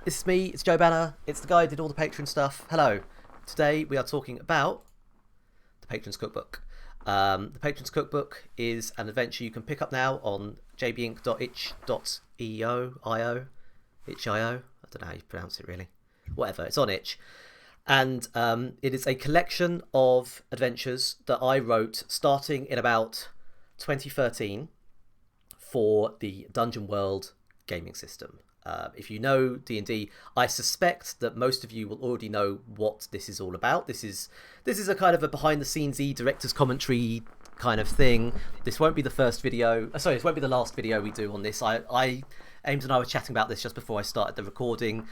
It's me, it's Joe Banner, it's the guy who did all the Patreon stuff. Hello. Today we are talking about the Patron's Cookbook. The Patron's Cookbook is an adventure you can pick up now on jbink.itch.io, itch.io. I don't know how you pronounce it really. Whatever, it's on itch. And it is a collection of adventures that I wrote starting in about 2013 for the Dungeon World gaming system. If you know D&D, I suspect that most of you will already know what this is all about. This is a kind of a behind-the-scenes-y director's commentary kind of thing. This won't be the first video. Sorry, this won't be the last video we do on this. Ames and I were chatting about this just before I started the recording.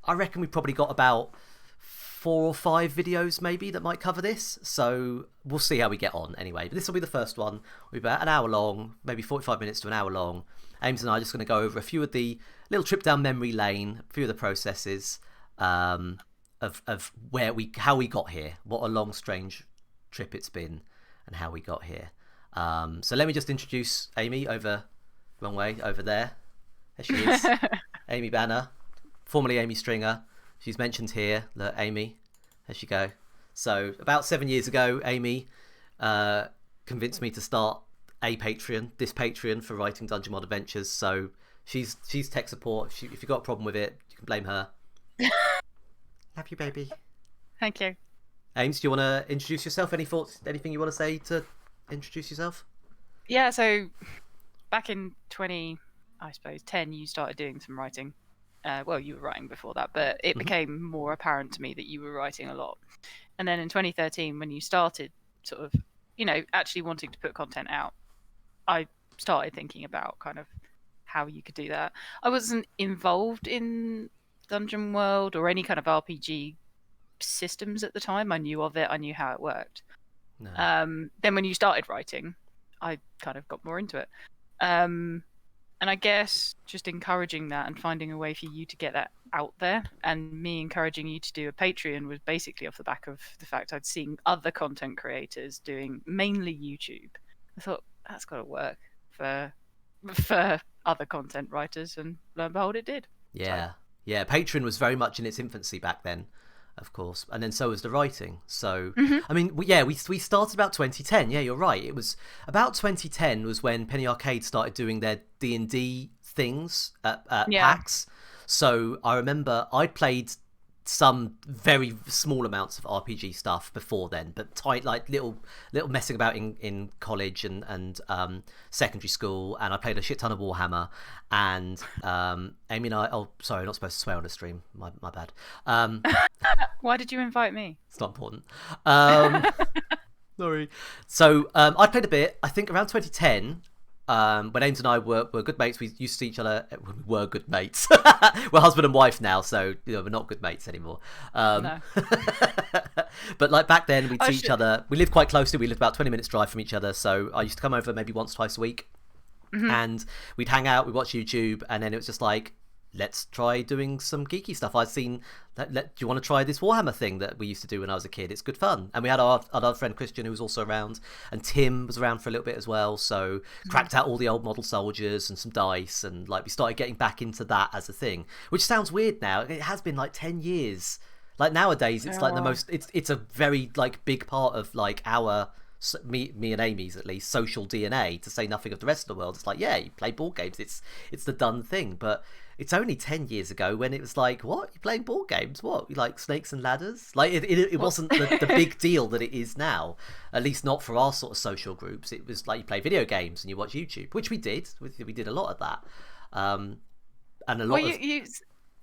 I reckon we probably got about 4 or 5 videos maybe that might cover this, so we'll see how we get on anyway. But this will be the first one. We'll be about an hour long, maybe 45 minutes to an hour long. Ames and I are just going to go over a few of the little trip down memory lane, a few of the processes of how we got here, what a long strange trip it's been, and how we got here. So let me just introduce Amy wrong way over there. There she is, Amy Banner, formerly Amy Stringer. She's mentioned here that Amy, there she go. So about 7 years ago, Amy convinced me to start this Patreon for writing Dungeon Mod Adventures. So she's tech support. If you've got a problem with it, you can blame her. Love you, baby. Thank you. Ames, do you want to introduce yourself? Any thoughts? Anything you want to say to introduce yourself? Yeah, so back in 10, you started doing some writing. Well, you were writing before that, but it became more apparent to me that you were writing a lot. And then in 2013, when you started sort of, actually wanting to put content out, I started thinking about kind of how you could do that. I wasn't involved in Dungeon World or any kind of RPG systems at the time. I knew of it. I knew how it worked. No. Then when you started writing, I kind of got more into it. And I guess just encouraging that and finding a way for you to get that out there, and me encouraging you to do a Patreon was basically off the back of the fact I'd seen other content creators doing mainly YouTube. I thought that's got to work for other content writers, and lo and behold, it did. Yeah, yeah. Patreon was very much in its infancy back then, of course, and then so was the writing. So I mean, we started about 2010. Yeah, you're right. It was about 2010 was when Penny Arcade started doing their D&D things at PAX. So I remember I'd played some very small amounts of RPG stuff before then, but tight, like little messing about in college and secondary school, and I played a shit ton of Warhammer. And Amy and I, oh sorry, not supposed to swear on a stream, my bad. Why did you invite me? It's not important. Sorry. So I played a bit, I think around 2010. When Ames and I were good mates, we used to see each other. We were good mates. We're husband and wife now, so we're not good mates anymore. No. But like back then, we'd see each other. We lived quite closely. We lived about 20 minutes drive from each other. So I used to come over maybe once, twice a week, and we'd hang out. We'd watch YouTube, and then it was just like, let's try doing some geeky stuff. I'd seen do you want to try this Warhammer thing that we used to do when I was a kid? It's good fun. And we had our other friend Christian, who was also around, and Tim was around for a little bit as well. So cracked out all the old model soldiers and some dice, and like we started getting back into that as a thing, which sounds weird now. It has been like 10 years. Like nowadays it's like the most, it's a very like big part of like our, me and Amy's at least, social DNA, to say nothing of the rest of the world. It's like, yeah, you play board games, it's the done thing. But it's only 10 years ago when it was like, what, you playing board games, what, you like Snakes and Ladders? Like it wasn't the big deal that it is now, at least not for our sort of social groups. It was like you play video games and you watch YouTube, which we did a lot of that, and a lot of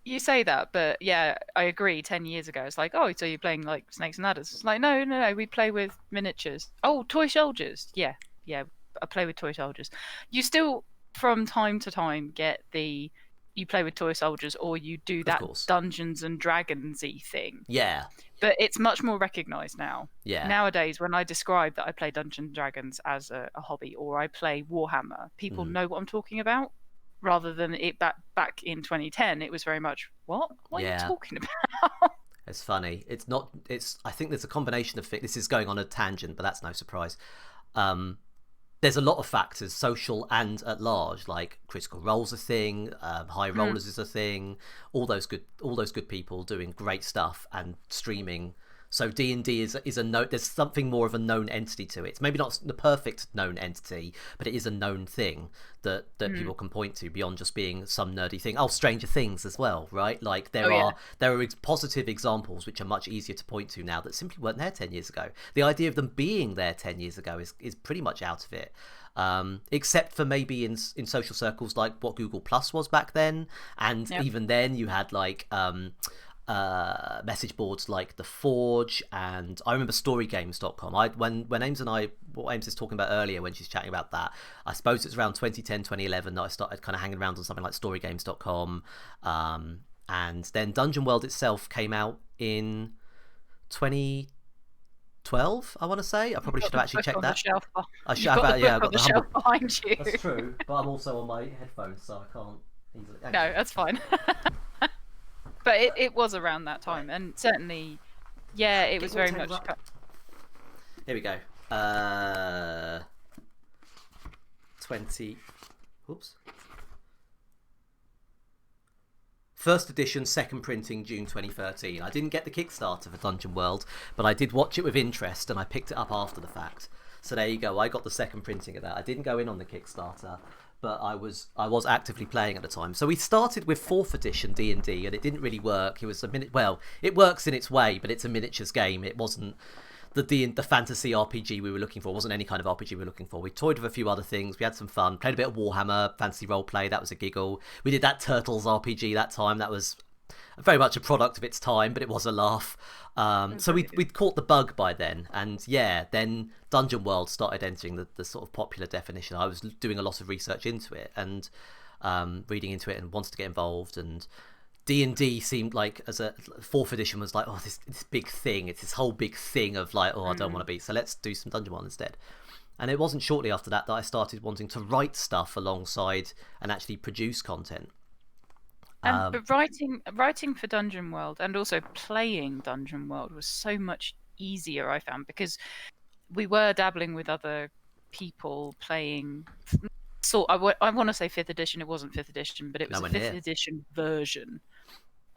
you say that, but yeah, I agree. 10 years ago, it's like, oh, so you're playing like Snakes and Ladders? It's like, no, we play with miniatures. Oh, toy soldiers. Yeah, I play with toy soldiers. You still, from time to time, get you play with toy soldiers, or you do that Dungeons and Dragons-y thing. Yeah. But it's much more recognised now. Yeah. Nowadays, when I describe that I play Dungeons and Dragons as a hobby, or I play Warhammer, people know what I'm talking about. Rather than it back in 2010, it was very much, what are you talking about? It's funny. It's not. I think there's a combination of things. This is going on a tangent, but that's no surprise. there's a lot of factors, social and at large, like critical role's a thing, high rollers is a thing, all those good people doing great stuff and streaming. So D&D is a note. There's something more of a known entity to it. It's maybe not the perfect known entity, but it is a known thing that people can point to beyond just being some nerdy thing. Oh, Stranger Things as well, right? Like there are positive examples which are much easier to point to now that simply weren't there 10 years ago. The idea of them being there 10 years ago is pretty much out of it. Except for maybe in social circles like what Google Plus was back then, and even then you had like message boards like the Forge, and I remember storygames.com. When Ames and I, what Ames is talking about earlier when she's chatting about that, I suppose it's around 2010 2011 that I started kind of hanging around on something like storygames.com, and then Dungeon World itself came out in 2012, I want to say. I probably should have actually checked that. I should have. Yeah, I've got the shelf behind you. That's true, but I'm also on my headphones, so I can't easily. No, that's fine. But it was around that time, and certainly, yeah, it was very much. Here we go. 20. Oops. First edition, second printing, June 2013. I didn't get the Kickstarter for Dungeon World, but I did watch it with interest, and I picked it up after the fact. So there you go. I got the second printing of that. I didn't go in on the Kickstarter, but I was actively playing at the time. So we started with 4th edition D&D, and it didn't really work. It was well, it works in its way, but it's a miniatures game. It wasn't the fantasy RPG we were looking for. It wasn't any kind of RPG we were looking for. We toyed with a few other things. We had some fun. Played a bit of Warhammer Fantasy Roleplay. That was a giggle. We did that Turtles RPG that time. That was very much a product of its time, but it was a laugh. So we'd caught the bug by then, and then Dungeon World started entering the sort of popular definition. I was doing a lot of research into it and reading into it and wanted to get involved, and D&D seemed like, as a 4th edition, was like, oh, this big thing. It's this whole big thing of like, oh, I don't want to be, so let's do some Dungeon World instead. And it wasn't shortly after that I started wanting to write stuff alongside and actually produce content. But writing for Dungeon World and also playing Dungeon World was so much easier, I found, because we were dabbling with other people playing. So I want to say 5th edition. It wasn't 5th edition, but it was a 5th edition version.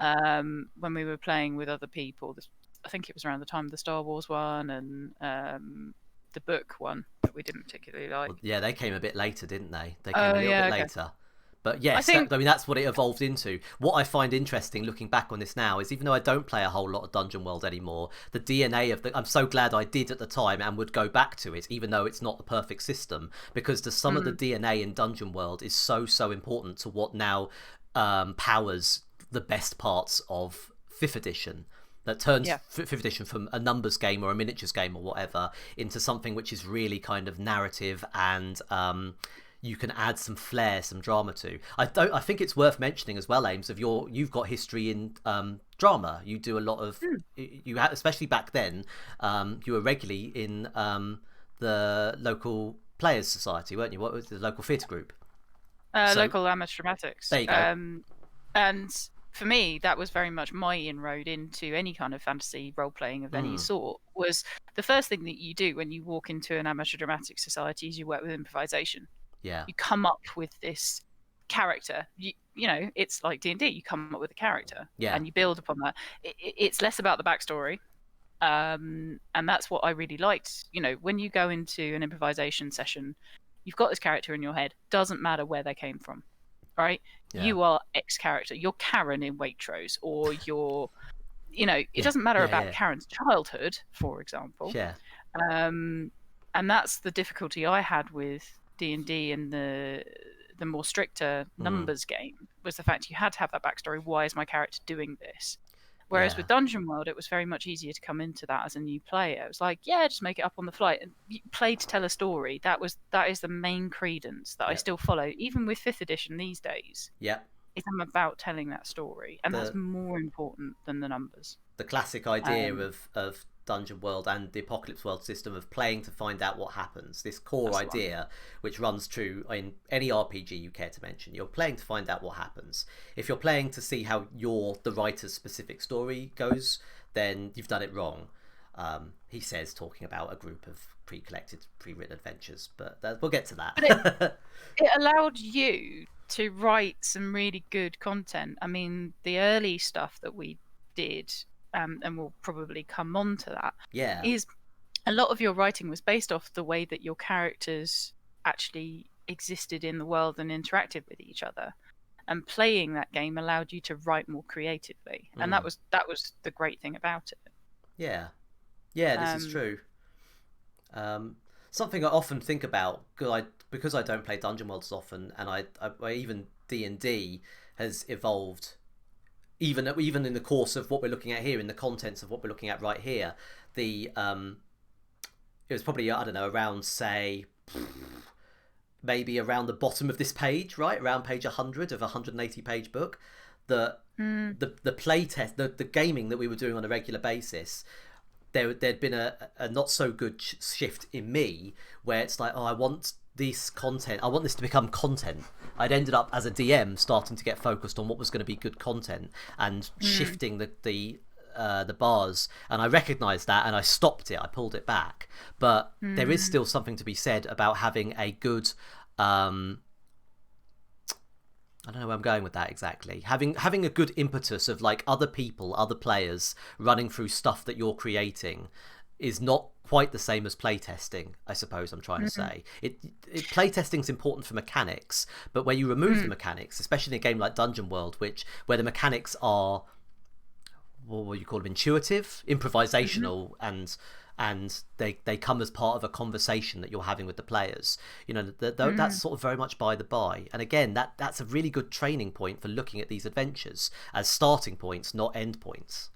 When we were playing with other people, I think it was around the time of the Star Wars one and the book one that we didn't particularly like. Well, yeah, they came a bit later, didn't they? They came a little bit later. But yes, I mean, that's what it evolved into. What I find interesting looking back on this now is, even though I don't play a whole lot of Dungeon World anymore, the DNA of I'm so glad I did at the time and would go back to it, even though it's not the perfect system, because some of the DNA in Dungeon World is so important to what now powers the best parts of 5th edition. That turns 5th edition from a numbers game or a miniatures game or whatever into something which is really kind of narrative and you can add some flair, some drama to. I think it's worth mentioning as well, Ames, you've got history in drama. You do a lot of you had, especially back then. You were regularly in the local players society, weren't you? What was the local theatre group? Local amateur dramatics. There you go. And for me, that was very much my inroad into any kind of fantasy role playing of any sort. Was the first thing that you do when you walk into an amateur dramatic society is you work with improvisation. Yeah. You come up with this character. You know, it's like D&D. You come up with a character, and you build upon that. It's less about the backstory, and that's what I really liked. You know, when you go into an improvisation session, you've got this character in your head. Doesn't matter where they came from, right? Yeah. You are X character. You're Karen in Waitrose, or you're, you know, it doesn't matter about Karen's childhood, for example. Yeah. And that's the difficulty I had with D&D and the more stricter numbers game, was the fact you had to have that backstory. Why is my character doing this? Whereas with Dungeon World, it was very much easier to come into that as a new player. It was like, just make it up on the fly and play to tell a story. That is the main credence that I still follow, even with 5th edition these days. Yeah, is I'm about telling that story, and that's more important than the numbers. The classic idea of Dungeon World and the Apocalypse World system of playing to find out what happens. This core idea, which runs true in any RPG you care to mention. You're playing to find out what happens. If you're playing to see how the writer's specific story goes, then you've done it wrong. He says, talking about a group of pre-collected, pre-written adventures, but we'll get to that. But it allowed you to write some really good content. I mean, the early stuff that we did, and we'll probably come on to that, Yeah. is a lot of your writing was based off the way that your characters actually existed in the world and interacted with each other. And playing that game allowed you to write more creatively, and that was the great thing about it. Yeah, this is true. Something I often think about, because I don't play Dungeon World as often, and I even D&D has evolved, even in the course of what we're looking at here, in the contents of what we're looking at right here. It was probably, I don't know, around, say, maybe around the bottom of this page, right around page 100 of a 180-page book, the play test, the gaming that we were doing on a regular basis. There'd been a not so good shift in me, where it's like, oh, I want this content, I want this to become content. I'd ended up as a DM starting to get focused on what was going to be good content and shifting the bars, and I recognised that, and I stopped it. I pulled it back. But there is still something to be said about having a good I don't know where I'm going with that exactly. Having a good impetus of like other people, other players running through stuff that you're creating is not quite the same as playtesting, I suppose I'm trying to say. Playtesting's important for mechanics, but where you remove the mechanics, especially in a game like Dungeon World, where the mechanics are, what would you call them, intuitive, improvisational, and they come as part of a conversation that you're having with the players. You know, that's sort of very much by the by. And again, that's a really good training point for looking at these adventures as starting points, not end points.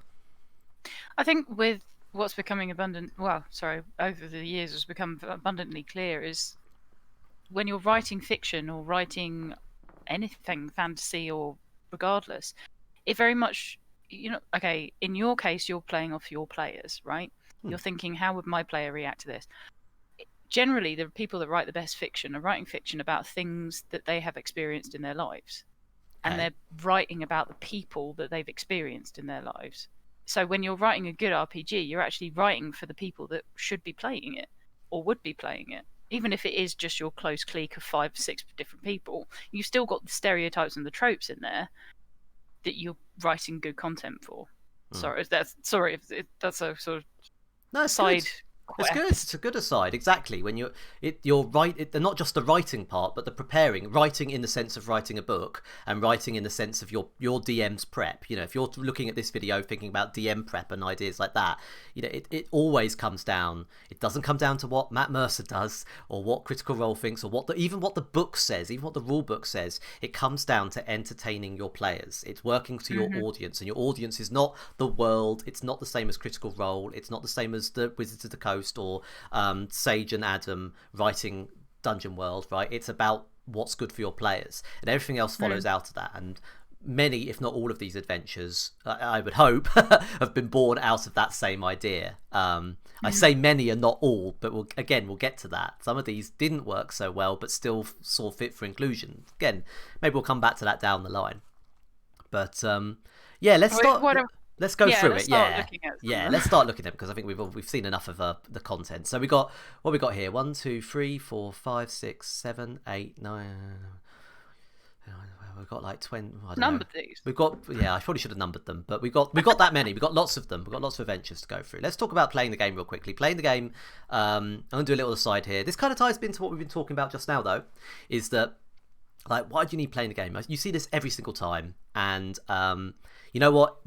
I think with what's becoming over the years has become abundantly clear is when you're writing fiction or writing anything, fantasy or regardless, it very much, okay, in your case, you're playing off your players, right? You're thinking, how would my player react to this? Generally, the people that write the best fiction are writing fiction about things that they have experienced in their lives. And they're writing about the people that they've experienced in their lives. So when you're writing a good RPG, you're actually writing for the people that should be playing it or would be playing it. Even if it is just your close clique of 5 or 6 different people, you've still got the stereotypes and the tropes in there that you're writing good content for. Sorry if that's a sort of side. It's good. It's a good aside. Exactly. When you're not just the writing part, but the preparing, writing in the sense of writing a book, and writing in the sense of your DM's prep. You know, if you're looking at this video thinking about DM prep and ideas like that, you know, it always comes down. It doesn't come down to what Matt Mercer does or what Critical Role thinks or even what the book says, even what the rule book says. It comes down to entertaining your players. It's working to your audience, and your audience is not the world. It's not the same as Critical Role. It's not the same as the Wizards of the Coast or Sage and Adam writing Dungeon World, right? It's about what's good for your players, and everything else follows out of that. And many, if not all of these adventures, I would hope, have been born out of that same idea. I say many and not all, but we'll get to that. Some of these didn't work so well, but still saw fit for inclusion. Again, maybe we'll come back to that down the line. But let's start. Let's go through it. Let's start looking at it, because I think we've seen enough of the content. So we got here: 1, 2, 3, 4, 5, 6, 7, 8, 9. We've got like 20. Numbered these. We've got I probably should have numbered them, but we got that many. We got lots of them. We've got lots of adventures to go through. Let's talk about playing the game real quickly. Playing the game. I'm gonna do a little aside here. This kind of ties into what we've been talking about just now, though, is that, like, why do you need playing the game? You see this every single time, and you know what?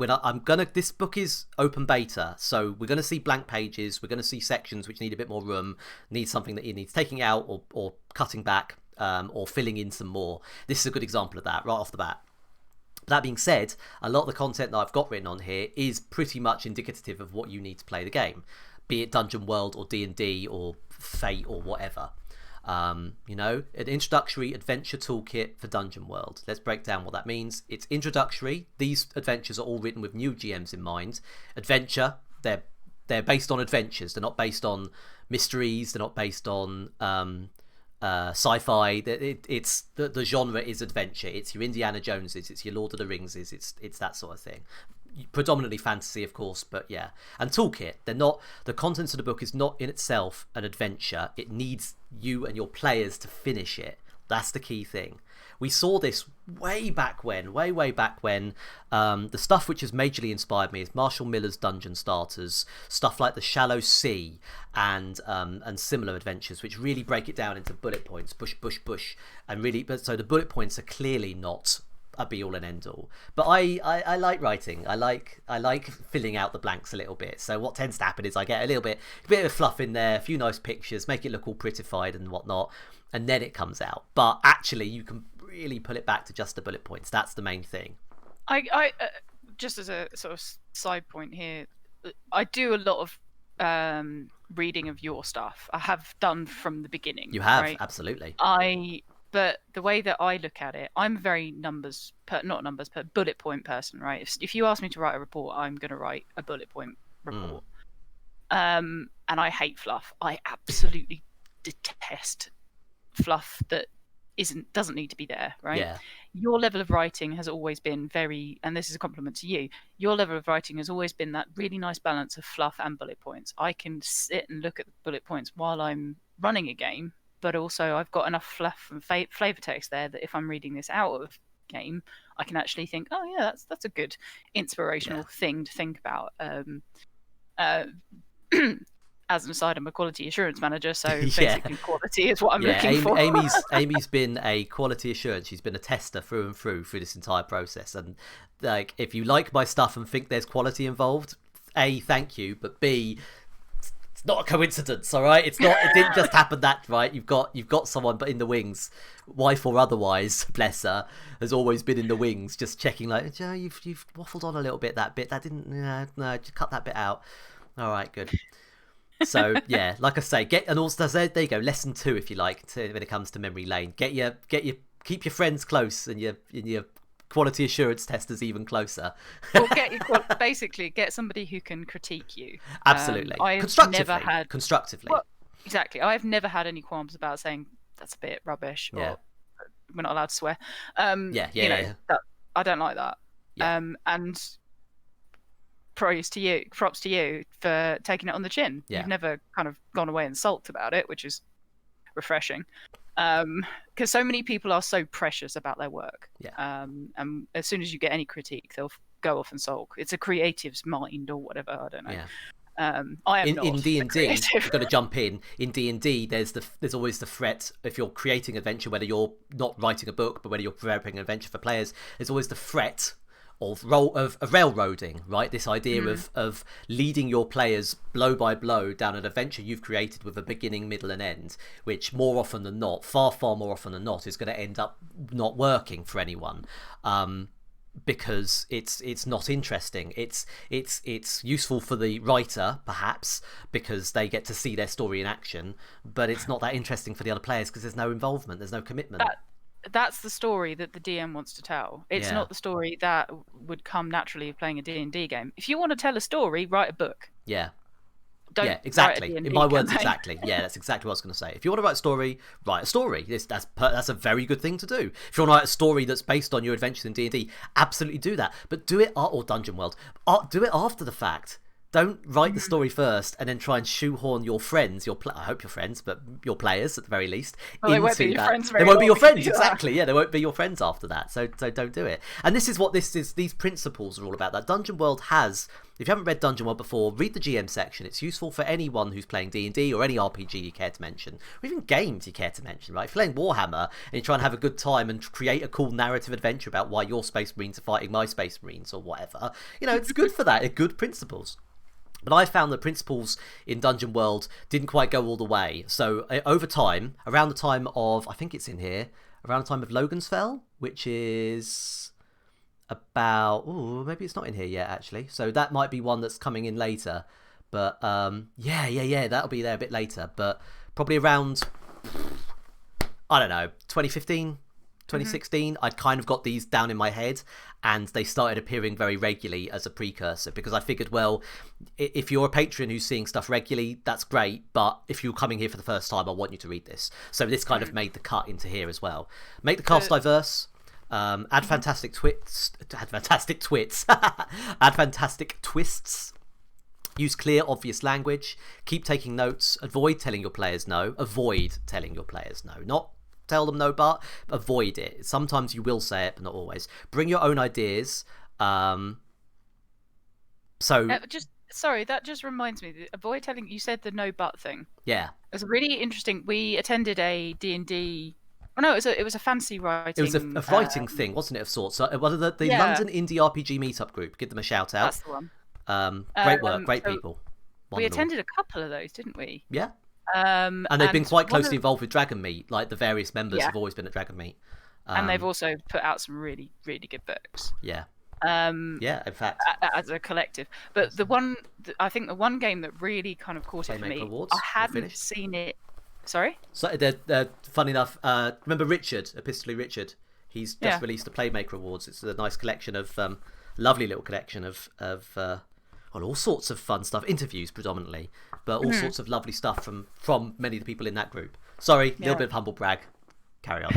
This book is open beta, so we're gonna see blank pages. We're gonna see sections which need a bit more room, need something that it needs taking out or cutting back, or filling in some more. This is a good example of that right off the bat. That being said, a lot of the content that I've got written on here is pretty much indicative of what you need to play the game, be it Dungeon World or D&D or Fate or whatever. An introductory adventure toolkit for Dungeon World. Let's break down what that means. It's introductory. These adventures are all written with new GMs in mind. Adventure, they're based on adventures. They're not based on mysteries. They're not based on sci-fi. It's the genre is adventure. It's your Indiana Joneses. It's your Lord of the Ringses. It's that sort of thing. predominantly fantasy, of course, but yeah. And toolkit, they're not, the contents of the book is not in itself an adventure. It needs you and your players to finish it. That's the key thing. We saw this way back when, way back when. The stuff which has majorly inspired me is Marshall Miller's Dungeon Starters, stuff like The Shallow Sea and similar adventures, which really break it down into bullet points, bush, and really. But so the bullet points are clearly not a be all and end all. But I like writing. I like filling out the blanks a little bit. So what tends to happen is I get a bit of fluff in there, a few nice pictures, make it look all prettified and whatnot, and then it comes out. But actually, you can really pull it back to just the bullet points. That's the main thing. I just as a sort of side point here, I do a lot of reading of your stuff. I have done from the beginning. You have, right? Absolutely. But the way that I look at it, I'm a very bullet point person, right? If you ask me to write a report, I'm going to write a bullet point report. And I hate fluff. I absolutely detest fluff that doesn't need to be there, right? Yeah. Your level of writing has always been very, and this is a compliment to you, your level of writing has always been that really nice balance of fluff and bullet points. I can sit and look at the bullet points while I'm running a game, but also I've got enough fluff and flavor text there that if I'm reading this out of game, I can actually think, oh yeah, that's a good inspirational thing to think about. As an aside, I'm a quality assurance manager, so basically quality is what I'm looking for. Amy's been a quality assurance. She's been a tester through and through this entire process. And like, if you like my stuff and think there's quality involved, A, thank you, but B, it's not a coincidence, all right? It didn't just happen that, right? You've got someone, but in the wings, wife or otherwise, bless her, has always been in the wings, just checking like, Joe, you've waffled on a little bit. That didn't, no, just cut that bit out. All right, good. So yeah, like I say, and also there you go, lesson 2 if you like, when it comes to memory lane. Keep your friends close and your quality assurance testers even closer. Well, basically get somebody who can critique you. Absolutely, constructively. Well, exactly. I've never had any qualms about saying that's a bit rubbish, or we're not allowed to swear. I don't like that. Yeah. And props to you for taking it on the chin. You've never kind of gone away and sulked about it, which is refreshing. Because so many people are so precious about their work. And as soon as you get any critique, they'll go off and sulk. It's a creative's mind or whatever. I don't know. I am not in D&D. You've got to jump in. In D&D, there's always the threat. If you're creating an adventure, whether you're not writing a book, but whether you're preparing an adventure for players, there's always the threat of railroading, right? This idea of leading your players blow by blow down an adventure you've created with a beginning, middle, and end, which more often than not, far more often than not, is going to end up not working for anyone, because it's not interesting. It's useful for the writer, perhaps, because they get to see their story in action, but it's not that interesting for the other players because there's no involvement, there's no commitment. That's the story that the DM wants to tell. It's not the story that would come naturally of playing a D&D game. If you want to tell a story, write a book. Exactly. In my words, exactly. Yeah, that's exactly what I was going to say. If you want to write a story, write a story. That's a very good thing to do. If you want to write a story that's based on your adventures in D&D, absolutely do that. But do it, or Dungeon World, do it after the fact. Don't write the story first and then try and shoehorn your friends, I hope your friends, but your players at the very least, into they won't be your friends they won't be your friends, exactly. Yeah, they won't be your friends after that. So don't do it. And this is what these principles are all about. That Dungeon World has, if you haven't read Dungeon World before, read the GM section. It's useful for anyone who's playing D&D or any RPG you care to mention, or even games you care to mention, right? If you're playing Warhammer and you're trying to have a good time and create a cool narrative adventure about why your Space Marines are fighting my Space Marines or whatever, it's good for that. It's good principles. But I found the principles in Dungeon World didn't quite go all the way. So over time, around the time of, I think it's in here, around the time of Logan's Fell, which is about, maybe it's not in here yet, actually. So that might be one that's coming in later. But that'll be there a bit later. But probably around, I don't know, 2015, 2016, I'd kind of got these down in my head, and they started appearing very regularly as a precursor, because I figured, well, if you're a patron who's seeing stuff regularly, that's great, but if you're coming here for the first time, I want you to read this. So this kind of made the cut into here as well. Make the cast diverse, Add fantastic twits. Add fantastic twits. Add fantastic twists. Use clear, obvious language. Keep taking notes. Avoid telling your players no. Avoid telling your players no. Not tell them no, but avoid it. Sometimes you will say it, but not always. Bring your own ideas. Sorry, that just reminds me. Avoid telling. You said the no but thing. Yeah. It was really interesting. We attended a D&D. Oh no, it was a fantasy writing. It was a writing thing, wasn't it, of sorts? So, the London Indie RPG Meetup Group. Give them a shout out. That's the one. Great work, great people. We attended a couple of those, didn't we? Yeah. And they've been quite closely involved with Dragon Meet. Like the various members have always been at Dragon Meet. And they've also put out some really, really good books. Yeah. Yeah, in fact. As a collective. But I think the one game that really kind of caught it for me, Awards, I hadn't seen it. Sorry? So they're funny enough. Remember Richard, Epistolary Richard? He's just released the Playmaker Awards. It's a nice collection of, lovely little collection of all sorts of fun stuff. Interviews predominantly, but all sorts of lovely stuff from many of the people in that group. Sorry, a little bit of humble brag. Carry on.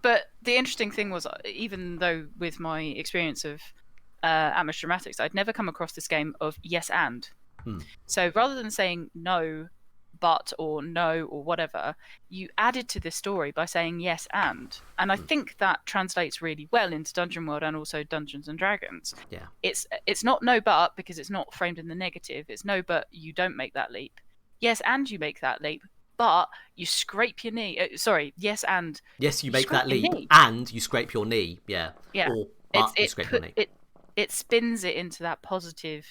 But the interesting thing was, even though with my experience of Atmos Dramatics, I'd never come across this game of yes and. So rather than saying no, but or no or whatever, you added to this story by saying yes and. And I think that translates really well into Dungeon World and also Dungeons and Dragons. Yeah. It's not no but because it's not framed in the negative. It's no but you don't make that leap. Yes and you make that leap. But you scrape your knee. Yes, and yes, you make that leap, and you scrape your knee. Yeah. Or you scrape your knee. It spins it into that positive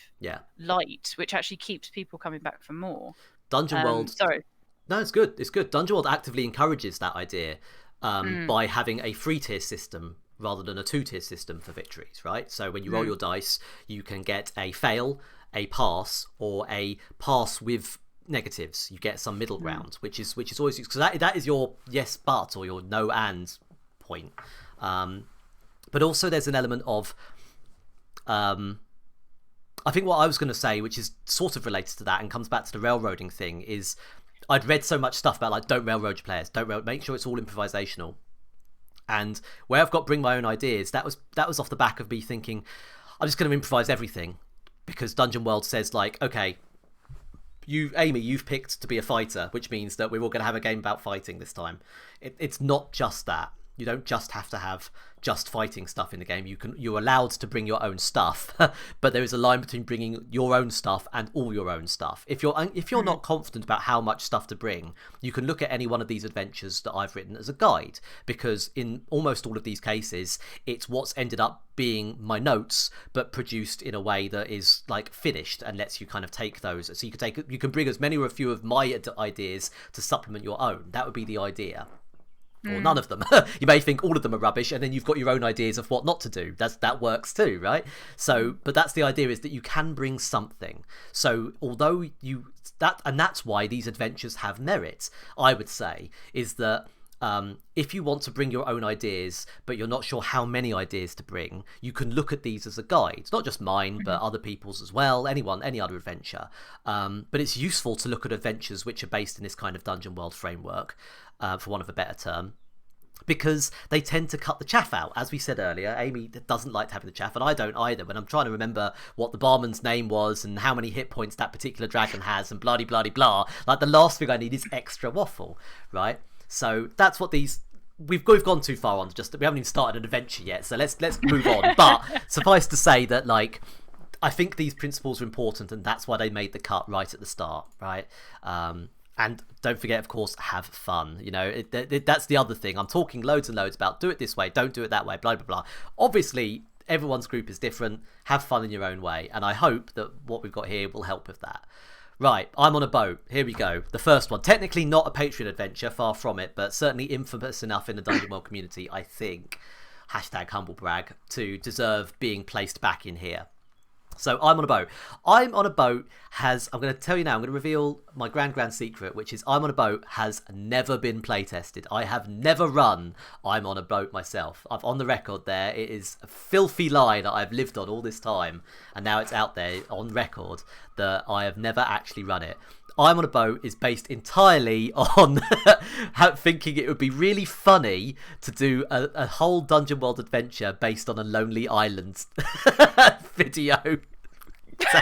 light, which actually keeps people coming back for more. Dungeon World. Sorry. No, it's good. It's good. Dungeon World actively encourages that idea by having a 3-tier system rather than a 2-tier system for victories. Right. So when you roll your dice, you can get a fail, a pass, or a pass with negatives. You get some middle ground, which is always used because that is your yes but or your no and point. But also there's an element of I think what I was going to say, which is sort of related to that and comes back to the railroading thing, is I'd read so much stuff about like don't railroad your players, make sure it's all improvisational. And where I've got bring my own ideas, that was off the back of me thinking I'm just going to improvise everything because Dungeon World says like, okay, Amy, you've picked to be a fighter, which means that we're all going to have a game about fighting this time. It's not just that. You don't just have to have just fighting stuff in the game. You're allowed to bring your own stuff, but there is a line between bringing your own stuff and all your own stuff. If you're not confident about how much stuff to bring, you can look at any one of these adventures that I've written as a guide, because in almost all of these cases, it's what's ended up being my notes, but produced in a way that is like finished and lets you kind of take those. So you can bring as many or a few of my ideas to supplement your own. That would be the idea. Or none of them. You may think all of them are rubbish, and then you've got your own ideas of what not to do. That works too, right? So, but that's the idea, is that you can bring something. So, although that's why these adventures have merit, I would say, is that if you want to bring your own ideas, but you're not sure how many ideas to bring, you can look at these as a guide. Not just mine, but other people's as well, any other adventure. But it's useful to look at adventures which are based in this kind of Dungeon World framework, for want of a better term, because they tend to cut the chaff out. As we said earlier, Amy doesn't like having the chaff, and I don't either. When I'm trying to remember what the barman's name was and how many hit points that particular dragon has and blah, like the last thing I need is extra waffle, right? So that's what we've gone too far on. We haven't even started an adventure yet, so let's move on. But suffice to say that like I think these principles are important, and that's why they made the cut right at the start, right? And don't forget, of course, have fun. You know, that's the other thing. I'm talking loads and loads about do it this way, don't do it that way, blah, blah, blah. Obviously, everyone's group is different. Have fun in your own way. And I hope that what we've got here will help with that. Right, I'm on a boat. Here we go. The first one. Technically not a Patreon adventure, far from it, but certainly infamous enough in the Dungeon World community, I think, #humblebrag, to deserve being placed back in here. So I'm on a boat. I'm going to tell you now, I'm going to reveal my grand secret, which is I'm on a boat, has never been play tested. I have never run I'm on a boat myself. I've on the record there. It is a filthy lie that I've lived on all this time, and now it's out there on record that I have never actually run it. I'm on a boat is based entirely on thinking it would be really funny to do a whole Dungeon World adventure based on a Lonely Island video. So,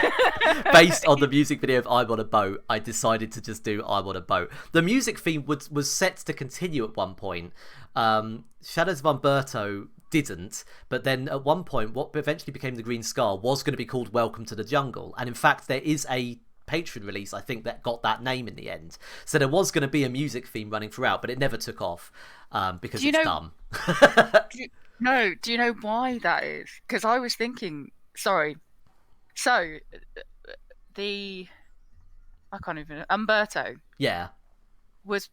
based on the music video of I'm on a Boat, I decided to just do I'm on a Boat. The music theme was set to continue at one point. Shadows of Umberto didn't, but then at one point what eventually became the Green Scar was going to be called Welcome to the Jungle, and in fact there is a Patreon release I think that got that name in the end, so there was going to be a music theme running throughout, but it never took off because it's dumb. Do you know why that is? Because I was thinking, sorry, so I can't even, Umberto was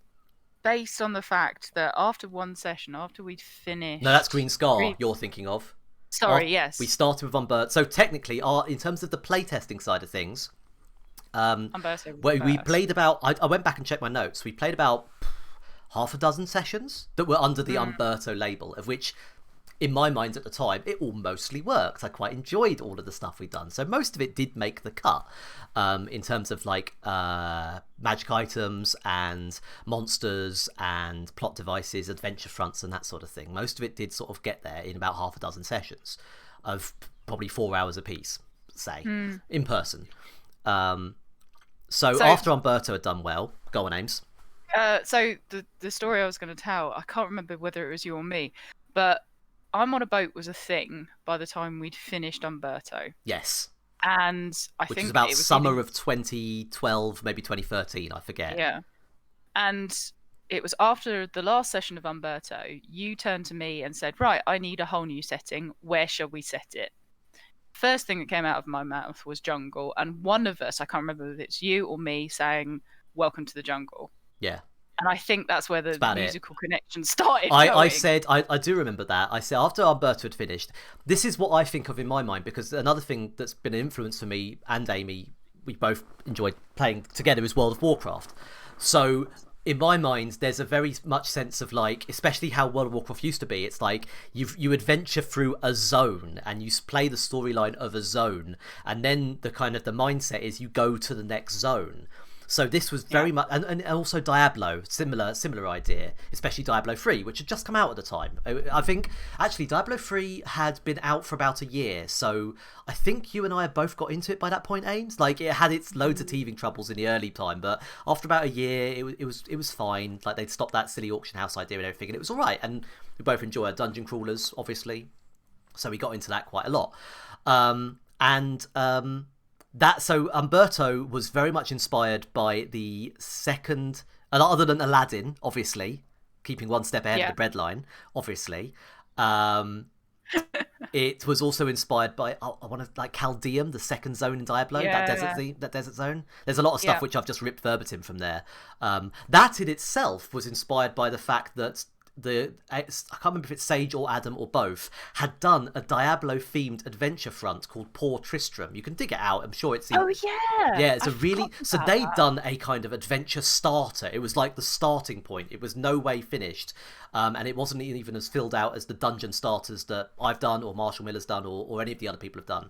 based on the fact that after one session, after we'd finished... No, that's Green Scar you're thinking of. Sorry, yes. We started with Umberto. So technically, in terms of the playtesting side of things, Umberto we played about... I went back and checked my notes. We played about half a dozen sessions that were under the Umberto label, of which, in my mind at the time, it all mostly worked. I quite enjoyed all of the stuff we'd done. So most of it did make the cut in terms of like magic items and monsters and plot devices, adventure fronts and that sort of thing. Most of it did sort of get there in about half a dozen sessions of probably 4 hours a piece, say, in person. So after Umberto had done well, go on, Ames. So the story I was going to tell, I can't remember whether it was you or me, but I'm on a Boat was a thing by the time we'd finished Umberto. Yes. And Which was about summer of 2012, maybe 2013, I forget. Yeah. And it was after the last session of Umberto, you turned to me and said, right, I need a whole new setting. Where shall we set it? First thing that came out of my mouth was jungle. And one of us, I can't remember if it's you or me, saying, welcome to the jungle. Yeah. And I think that's where the musical connection started. I said, I do remember that. I said, after Umberto had finished, this is what I think of in my mind, because another thing that's been an influence for me and Amy, we both enjoyed playing together, is World of Warcraft. So in my mind, there's a very much sense of like, especially how World of Warcraft used to be, it's like you adventure through a zone and you play the storyline of a zone, and then the kind of the mindset is you go to the next zone. So this was very much, and also Diablo, similar idea, especially Diablo 3, which had just come out at the time. I think, actually, Diablo 3 had been out for about a year, so I think you and I had both got into it by that point, Ames. Like, it had its loads of teething troubles in the early time, but after about a year, it was fine. Like, they'd stopped that silly auction house idea and everything, and it was all right. And we both enjoy our dungeon crawlers, obviously, so we got into that quite a lot. So Umberto was very much inspired by the second, other than Aladdin, obviously, keeping one step ahead of the breadline, obviously. It was also inspired by Chaldeum, the second zone in Diablo, that desert zone. There's a lot of stuff which I've just ripped verbatim from there. That in itself was inspired by the fact that I can't remember if it's Sage or Adam or both, had done a Diablo-themed adventure front called Poor Tristram. You can dig it out. I'm sure it's... it's so they'd done a kind of adventure starter. It was like the starting point. It was no way finished. And it wasn't even as filled out as the dungeon starters that I've done or Marshall Miller's done or any of the other people have done.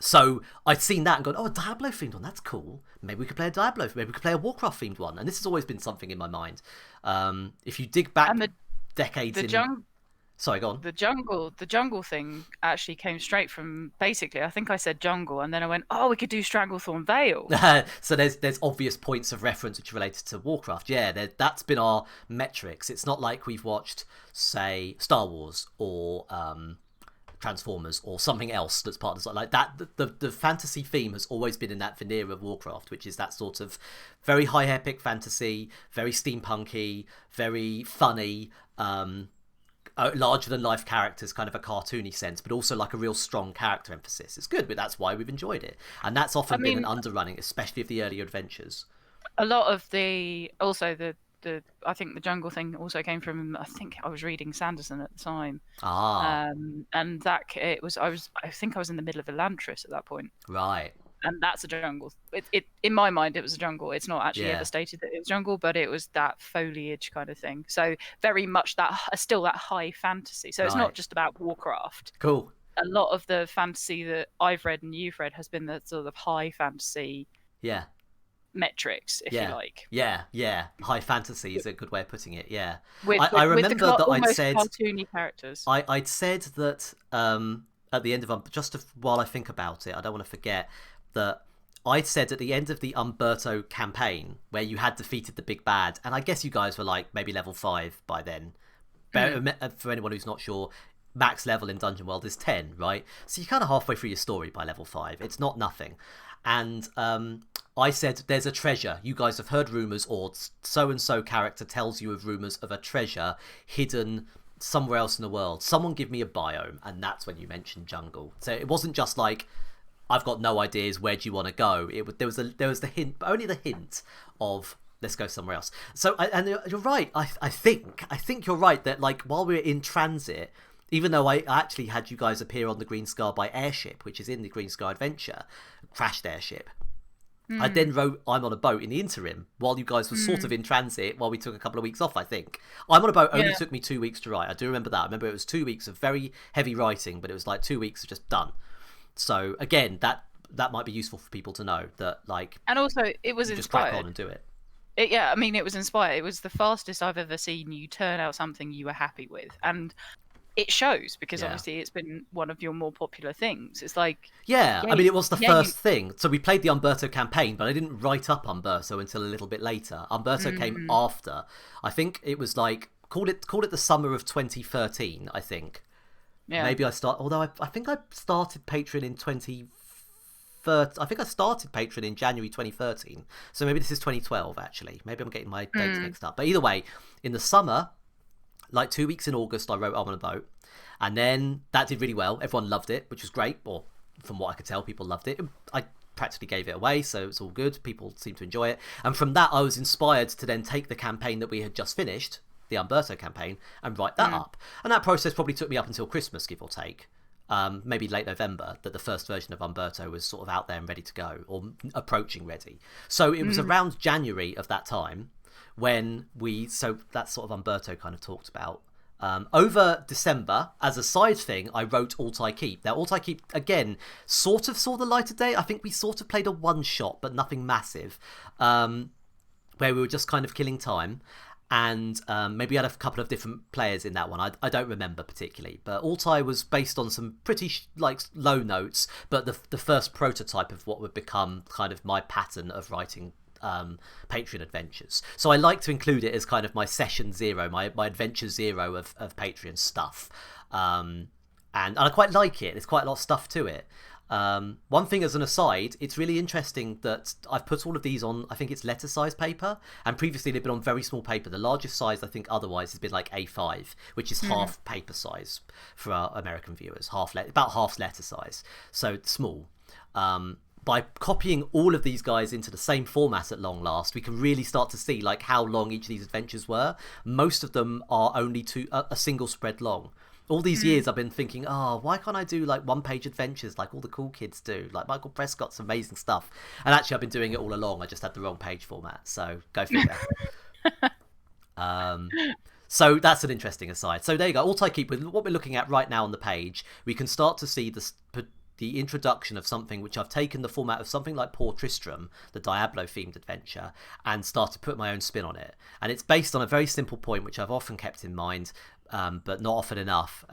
So I'd seen that and gone, oh, a Diablo-themed one, that's cool. Maybe we could play a Diablo, maybe we could play a Warcraft-themed one. And this has always been something in my mind. If you dig back decades Sorry, go on. The jungle thing actually came straight from, basically, I think I said jungle, and then I went, oh, we could do Stranglethorn Vale. So there's obvious points of reference which are related to Warcraft. Yeah, that's been our metrics. It's not like we've watched, say, Star Wars or... Transformers or something else that's part of the, like that. The fantasy theme has always been in that veneer of Warcraft, which is that sort of very high epic fantasy, very steampunky, very funny, larger than life characters, kind of a cartoony sense, but also like a real strong character emphasis. It's good, but that's why we've enjoyed it, and that's often been an underrunning, especially of the earlier adventures. A lot of the I think the jungle thing also came from, I think I was reading Sanderson at the time. And that I think I was in the middle of Elantris at that point. Right. and that's a jungle. It in my mind, it was a jungle. It's not actually ever Yeah. stated that it was jungle, but it was that foliage kind of thing. So very much that still that high fantasy. So it's not Right. just about Warcraft. Cool. A lot of the fantasy that I've read and you've read has been the sort of high fantasy Yeah. metrics, if you Yeah. like, Yeah. Yeah. High fantasy is a good way of putting it. Yeah. with I with the remember that I'd almost said cartoony characters. I'd said that at the end of just while I think about it, I don't want to forget that I'd said at the end of the Umberto campaign where you had defeated the big bad, and I guess you guys were like maybe level 5 by then. For anyone who's not sure, max level in Dungeon World is 10, right? So you're kind of halfway through your story by level 5. It's not nothing. And I said, there's a treasure. You guys have heard rumours, or so-and-so character tells you of rumours of a treasure hidden somewhere else in the world. Someone give me a biome. And that's when you mentioned jungle. So it wasn't just like, I've got no ideas, where do you want to go? There was the hint, but only the hint of, let's go somewhere else. So, and you're right. I think you're right that like while we were in transit, even though I actually had you guys appear on the Green Scar by airship, which is in the Green Scar Adventure, crashed airship. I then wrote I'm on a boat in the interim while you guys were sort of in transit while we took a couple of weeks off, I think. I'm on a boat only took me 2 weeks to write. I do remember that. I remember it was 2 weeks of very heavy writing, but it was like 2 weeks of just done. So again, that might be useful for people to know that like, And also, it was just crack inspired. on and do it. Yeah, I mean, it was inspired. It was the fastest I've ever seen you turn out something you were happy with, and it shows because obviously it's been one of your more popular things. It's like, yeah, I mean, it was the first thing. So we played the Umberto campaign, but I didn't write up Umberto until a little bit later. Umberto came after. I think it was like call it the summer of 2013. I think. Yeah. Maybe although I think I started Patreon in 2013. I think I started Patreon in January 2013. So maybe this is 2012 actually. Maybe I'm getting my dates mixed up. But either way, in the summer, like 2 weeks in August, I wrote I'm on a boat. And then that did really well. Everyone loved it, which was great. Or from what I could tell, people loved it. I practically gave it away, so it's all good. People seemed to enjoy it. And from that, I was inspired to then take the campaign that we had just finished, the Umberto campaign, and write that up. And that process probably took me up until Christmas, give or take. Maybe late November, that the first version of Umberto was sort of out there and ready to go, or approaching ready. So it was around January of that time when so that's sort of Umberto kind of talked about. Over December, as a side thing, I wrote Alt I Keep. Now, Alt I Keep, again, sort of saw the light of day. I think we sort of played a one-shot, but nothing massive, where we were just kind of killing time. And maybe I had a couple of different players in that one. I don't remember particularly. But Altai was based on some pretty low notes, but the first prototype of what would become kind of my pattern of writing Patreon adventures. So I like to include it as kind of my session zero, my adventure zero of Patreon stuff. And I quite like it. There's quite a lot of stuff to it. One thing as an aside, it's really interesting that I've put all of these on, I think it's letter size paper, and previously they've been on very small paper. The largest size I think otherwise has been like A5, which is half paper size for our American viewers, about half letter size, so small. By copying all of these guys into the same format at long last, we can really start to see like how long each of these adventures were. Most of them are only a single spread long. All these years I've been thinking, why can't I do like one-page adventures like all the cool kids do? Like Michael Prescott's amazing stuff. And actually I've been doing it all along. I just had the wrong page format. So go figure. So that's an interesting aside. So there you go. Alt I Keep, with what we're looking at right now on the page, we can start to see the introduction of something which I've taken the format of something like Poor Tristram, the Diablo-themed adventure, and start to put my own spin on it. And it's based on a very simple point, which I've often kept in mind, but not often enough.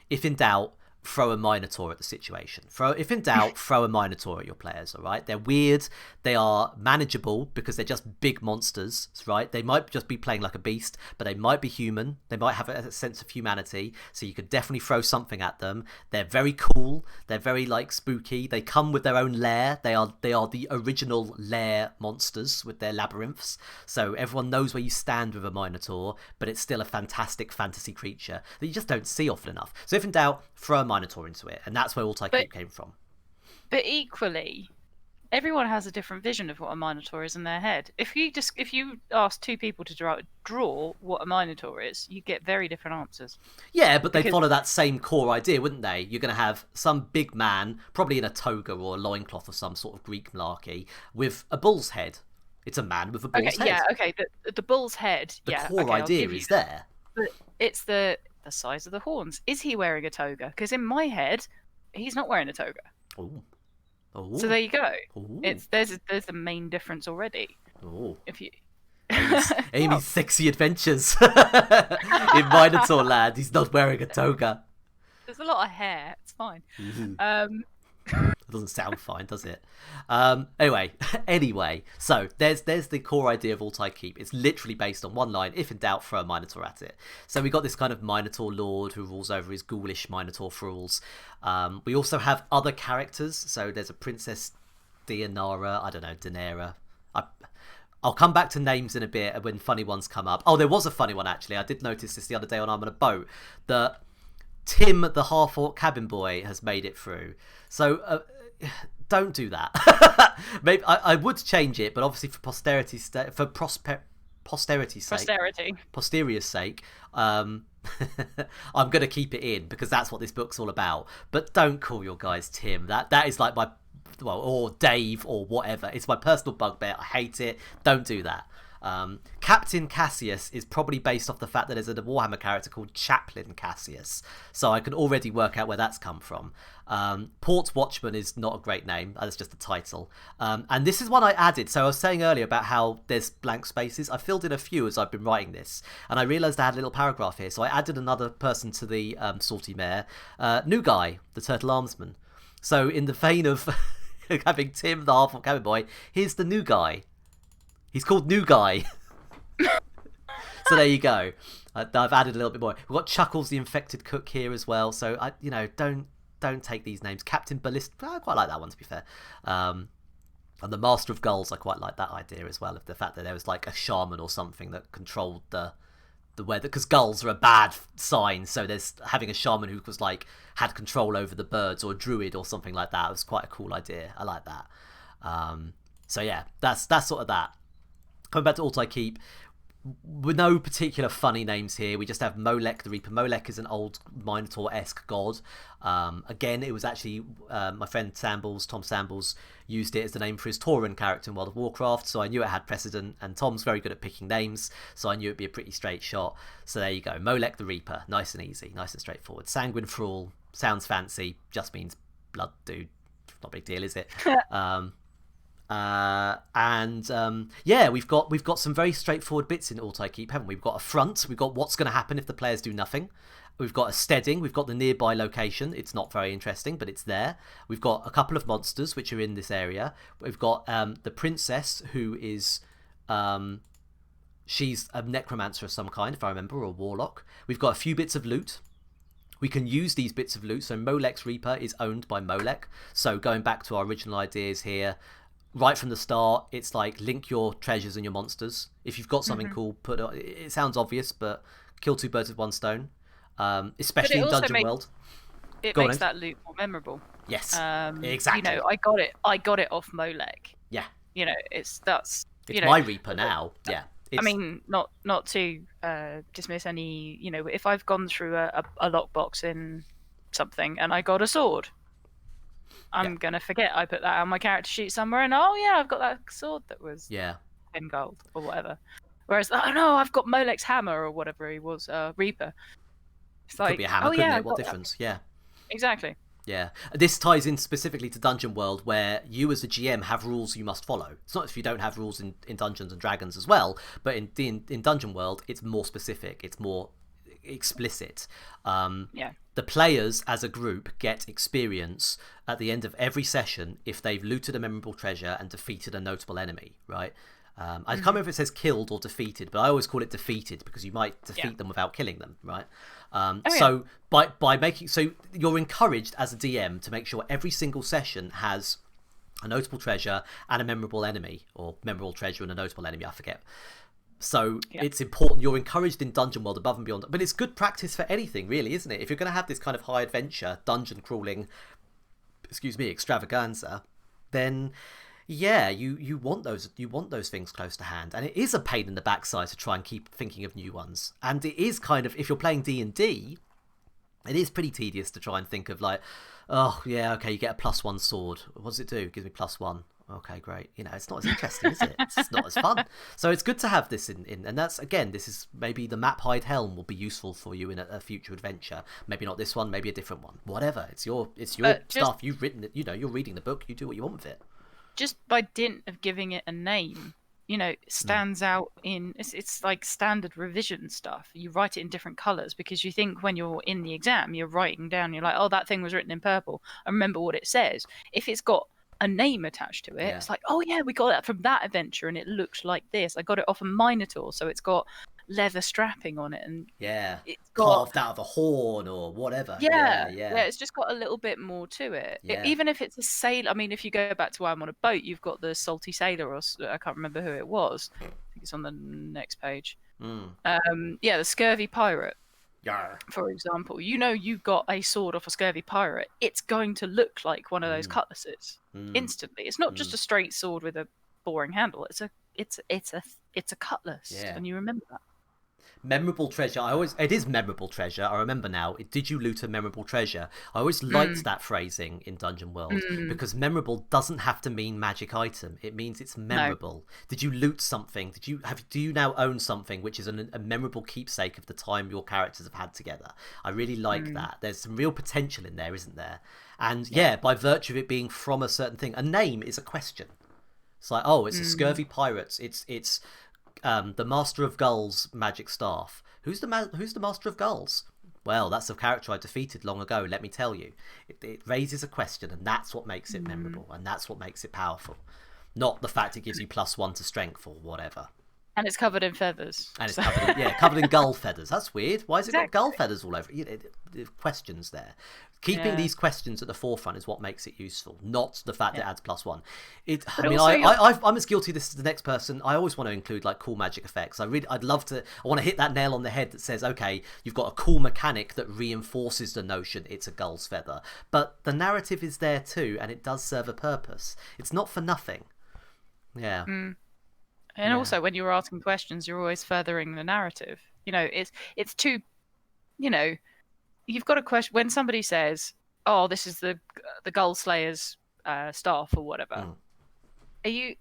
If in doubt, throw a Minotaur at the situation. If in doubt, throw a Minotaur at your players, all right? They're weird. They are manageable because they're just big monsters, right? They might just be playing like a beast, but they might be human. They might have a sense of humanity, so you could definitely throw something at them. They're very cool. They're very, like, spooky. They come with their own lair. They are the original lair monsters with their labyrinths, so everyone knows where you stand with a Minotaur, but it's still a fantastic fantasy creature that you just don't see often enough. So if in doubt, throw a Minotaur into it, and that's where Alt I Keep came from. But equally, everyone has a different vision of what a Minotaur is in their head. If you ask two people to draw what a Minotaur is, you get very different answers. Yeah, but they'd Because follow that same core idea, wouldn't they? You're going to have some big man, probably in a toga or a loincloth of some sort of Greek malarkey, with a bull's head. It's a man with a bull's head. yeah, okay, the bull's head. The Yeah, core okay, idea is there. But it's the size of the horns. Is he wearing a toga? Because in my head, he's not wearing a toga. Ooh. Ooh. So there you go. Ooh. There's the main difference already. Ooh. If you Amy's sexy adventures in Minotaur land. He's not wearing a toga. There's a lot of hair. It's fine. It doesn't sound fine, does it? Anyway, so there's the core idea of Altai Keep. It's literally based on one line: if in doubt, throw a Minotaur at it. So we got this kind of Minotaur lord who rules over his ghoulish Minotaur thralls. We also have other characters. So there's a Princess Dianara. I don't know, Daenerys. I'll come back to names in a bit when funny ones come up. Oh, there was a funny one actually. I did notice this the other day when I'm on a boat. That Tim, the half-orc cabin boy, has made it through. So don't do that. Maybe I would change it, but obviously for posterity's sake, posterior's sake, I'm going to keep it in because that's what this book's all about. But don't call your guys Tim. That is like or Dave or whatever. It's my personal bugbear. I hate it. Don't do that. Captain Cassius is probably based off the fact that there's a Warhammer character called Chaplain Cassius, so I can already work out where that's come from. Port Watchman is not a great name, that's just a title. And this is one I added. So I was saying earlier about how there's blank spaces. I filled in a few as I've been writing this, and I realised I had a little paragraph here, so I added another person to the Salty Mare, New Guy, the Turtle Armsman. So in the vein of having Tim, the half-orc cabin boy, here's the New Guy. He's called New Guy. So there you go. I've added a little bit more. We've got Chuckles, the infected cook here as well. So don't take these names. Captain Ballista, I quite like that one to be fair. And the Master of Gulls, I quite like that idea as well. Of the fact that there was like a shaman or something that controlled the weather, because gulls are a bad sign. So there's having a shaman who was like had control over the birds, or a druid or something like that. It was quite a cool idea. I like that. So yeah, that's sort of that. Coming back to Altai Keep, with no particular funny names here, we just have Molech the Reaper. Molech is an old Minotaur-esque god. Again, it was actually my friend Tom Sambles, used it as the name for his Tauren character in World of Warcraft, so I knew it had precedent, and Tom's very good at picking names, so I knew it'd be a pretty straight shot. So there you go, Molech the Reaper, nice and easy, nice and straightforward. Sanguine Thrall, sounds fancy, just means blood dude, not a big deal, is it? Yeah, we've got some very straightforward bits in Altai Keep, haven't we? We've got a front, we've got what's going to happen if the players do nothing. We've got a steading, we've got the nearby location. It's not very interesting, but it's there. We've got a couple of monsters which are in this area. We've got the princess, who is she's a necromancer of some kind, if I remember, or a warlock. We've got a few bits of loot. We can use these bits of loot. So Molech's Reaper is owned by Molech. So going back to our original ideas here, right from the start, it's like link your treasures and your monsters. If you've got something cool, put it. It sounds obvious, but kill two birds with one stone. Especially in Dungeon World. It makes that loot more memorable. Yes, exactly. You know, I got it off Molech. Yeah. You know, it's my Reaper now. Yeah. I mean, not to dismiss any. You know, if I've gone through a lockbox in something and I got a sword, I'm gonna forget I put that on my character sheet somewhere, and oh yeah, I've got that sword that was 10 gold or whatever. Whereas, oh no, I've got Molech's hammer or whatever he was, Reaper. It's like, could be a hammer, couldn't it? What difference? That. Yeah. Exactly. Yeah. This ties in specifically to Dungeon World, where you as a GM have rules you must follow. It's not if you don't have rules in Dungeons and Dragons as well, but in Dungeon World, it's more specific. It's more explicit. The players as a group get experience at the end of every session if they've looted a memorable treasure and defeated a notable enemy, right? I can't remember if it says killed or defeated, but I always call it defeated because you might defeat them without killing them, right? So by making, so you're encouraged as a DM to make sure every single session has a notable treasure and a memorable enemy, or memorable treasure and a notable enemy, I forget. So it's important. You're encouraged in Dungeon World above and beyond, but it's good practice for anything, really, isn't it? If you're going to have this kind of high adventure, dungeon crawling, extravaganza, then Yeah, you want those things close to hand, and it is a pain in the backside to try and keep thinking of new ones. And it is kind of, if you're playing D&D, it is pretty tedious to try and think of like, oh yeah, okay, you get a +1 sword. What does it do? It gives me +1. Okay, great. It's not as interesting, is it? It's not as fun. So it's good to have this in, and that's, again, this is maybe the map hide helm will be useful for you in a future adventure. Maybe not this one, maybe a different one. Whatever. It's your Just stuff. You've written it. You're reading the book. You do what you want with it. just by dint of giving it a name, it stands out in it's like standard revision stuff. You write it in different colors because you think when you're in the exam, you're writing down, you're like, oh, that thing was written in purple. I remember what it says. If it's got a name attached to it, Yeah. it's like, oh yeah, we got that from that adventure and it looks like this. I got it off a Minotaur, so it's got leather strapping on it and Yeah. it's got Carved out of a horn or whatever. yeah, Yeah, yeah, it's just got a little bit more to it. yeah. Even if it's a sail, I mean, if you go back to I'm on a boat, you've got the salty sailor, or I can't remember who it was. I think it's on the next page. Mm. Yeah, the scurvy pirate, Yarr. for example. You got a sword off a scurvy pirate. It's going to look like one of those cutlasses instantly. It's not just a straight sword with a boring handle. It's a cutlass, Yeah. and you remember that. Memorable treasure. It is memorable treasure. I remember now. Did you loot a memorable treasure? I always liked that phrasing in Dungeon World because memorable doesn't have to mean magic item. It means it's memorable. No. Did you loot something? Do you now own something which is a memorable keepsake of the time your characters have had together? I really like that. There's some real potential in there, isn't there? And yeah, by virtue of it being from a certain thing, a name is a question. It's like, oh, it's a scurvy pirate. It's the Master of Gull's magic staff. Who's the Master of Gull's? Well, that's a character I defeated long ago, let me tell you. It raises a question, and that's what makes it memorable, and that's what makes it powerful. Not the fact it gives you +1 to strength or whatever. And it's covered in feathers. And it's covered in gull feathers. That's weird. Why has it got gull feathers all over it? Questions there. Keeping these questions at the forefront is what makes it useful, not the fact that it adds +1. I'm as guilty this as the next person. I always want to include like cool magic effects. I want to hit that nail on the head that says, okay, you've got a cool mechanic that reinforces the notion it's a gull's feather. But the narrative is there too, and it does serve a purpose. It's not for nothing. Yeah. And also, when you're asking questions, you're always furthering the narrative. It's too, you've got a question when somebody says, "Oh, this is the Gull Slayer's staff" or whatever. You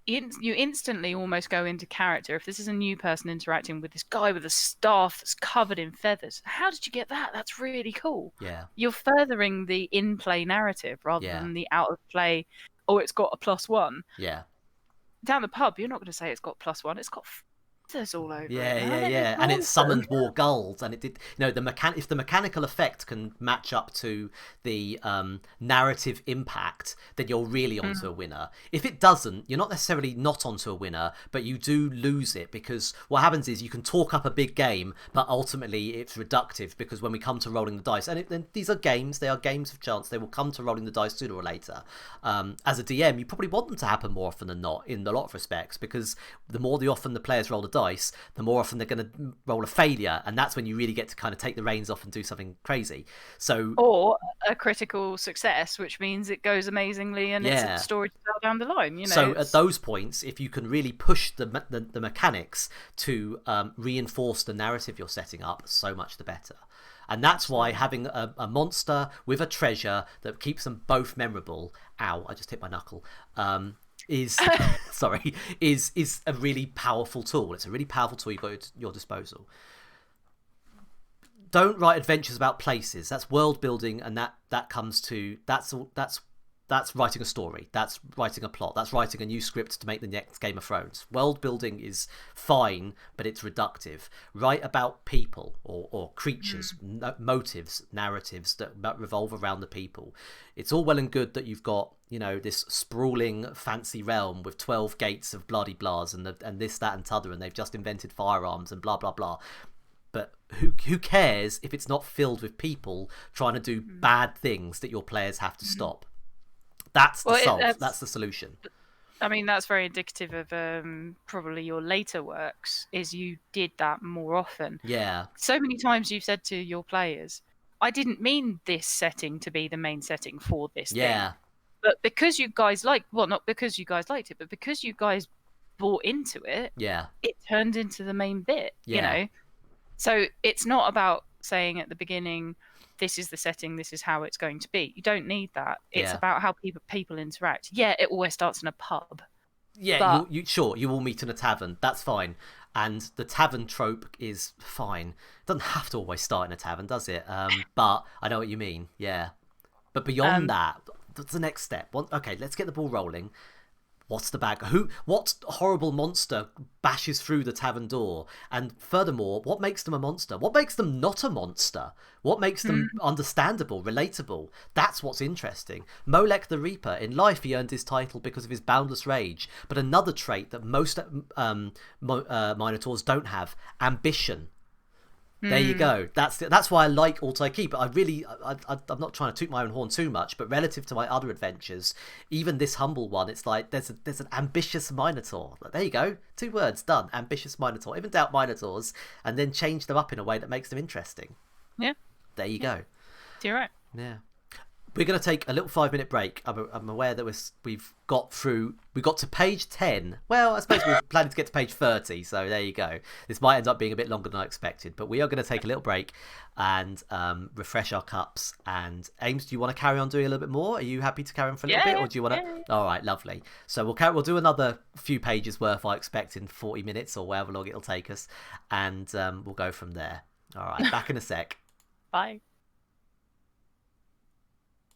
instantly almost go into character. If this is a new person interacting with this guy with a staff that's covered in feathers, how did you get that? That's really cool. Yeah. You're furthering the in-play narrative rather than the out-of-play. Oh, it's got a +1. Yeah. Down the pub, you're not going to say it's got +1. It's got feathers all over it. Yeah. And it summoned more gulls, and it did. If the mechanical effect can match up to the narrative impact, then you're really onto a winner. If it doesn't, you're not necessarily not onto a winner, but you do lose it, because what happens is you can talk up a big game, but ultimately it's reductive, because when we come to rolling the dice, and these are games, they are games of chance, they will come to rolling the dice sooner or later. As a DM, you probably want them to happen more often than not in a lot of respects, because the more often the players roll the dice, the more often they're going to roll a failure, and that's when you really get to kind of take the reins off and do something crazy. Or a critical success, which means it goes amazingly and it's a story to tell down the line. So at those points, if you can really push the mechanics to reinforce the narrative you're setting up, so much the better. And that's why having a monster with a treasure that keeps them both memorable. Ow! I just hit my knuckle. Is a really powerful tool. It's a really powerful tool you've got at your disposal. Don't write adventures about places. That's world building, and that's writing a story. That's writing a plot. That's writing a new script to make the next Game of Thrones. World building is fine, but it's reductive. Write about people or creatures, motives, narratives that revolve around the people. It's all well and good that you've got, this sprawling fancy realm with 12 gates of bloody blahs and this, that, and t'other, and they've just invented firearms and blah, blah, blah. But who cares if it's not filled with people trying to do bad things that your players have to stop? That's the that's the solution. I mean, that's very indicative of probably your later works, is you did that more often. Yeah. So many times you've said to your players, I didn't mean this setting to be the main setting for this thing. But because you guys not because you guys liked it, but because you guys bought into it, Yeah. it turned into the main bit, Yeah. So it's not about saying at the beginning, this is the setting, this is how it's going to be. You don't need that. It's Yeah. about how people interact. Yeah, it always starts in a pub, Yeah, but you sure you will meet in a tavern. That's fine, and the tavern trope is fine. It doesn't have to always start in a tavern, does it? But I know what you mean. Yeah, but beyond um, that, what's the next step? Okay, let's get the ball rolling. What's the bag? What horrible monster bashes through the tavern door? And furthermore, what makes them a monster? What makes them not a monster? What makes them understandable, relatable? That's what's interesting. Molech the Reaper, in life he earned his title because of his boundless rage, but another trait that most Minotaurs don't have: ambition. There you go. That's why I like Altai Keep. But I'm not trying to toot my own horn too much, but relative to my other adventures, even this humble one, it's like there's an ambitious Minotaur. Like, there you go, 2 words done. Ambitious Minotaur. Even out Minotaurs, and then change them up in a way that makes them interesting. yeah, There you go. you're right. Yeah. We're going to take a little 5-minute break. I'm aware that we got to page 10. Well, I suppose we were planning to get to page 30, so there you go. This might end up being a bit longer than I expected, but we are going to take a little break and refresh our cups. And Ames, do you want to carry on doing a little bit more? Are you happy to carry on for a little bit, or do you want to? Yeah. All right, lovely. So we'll do another few pages worth, I expect, in 40 minutes or however long it'll take us, and we'll go from there. All right, back in a sec. Bye.